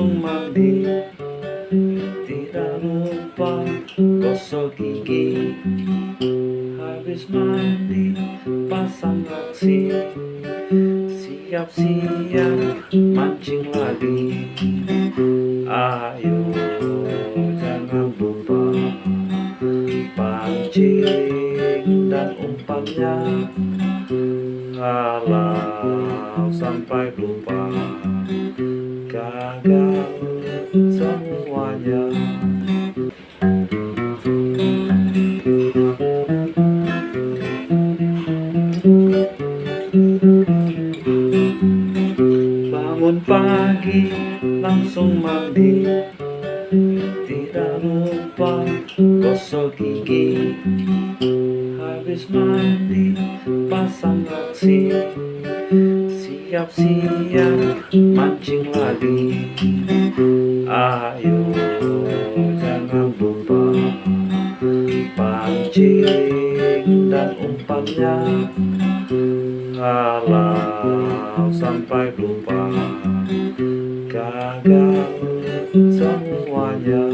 langsung mandi. Tidak lupa gosok gigi. Habis mandi pasang aksi, siap-siap mancing lagi. Ayo jangan lupa pancing dan umpannya. Kalau sampai lupa, gagal semuanya. Bangun pagi langsung mandi. Tidak lupa gosok gigi. Habis mandi pasang aksi, siap-siap mancing lagi. Ayo jangan lupa pancing dan umpannya. Kalau sampai lupa, gagal semuanya.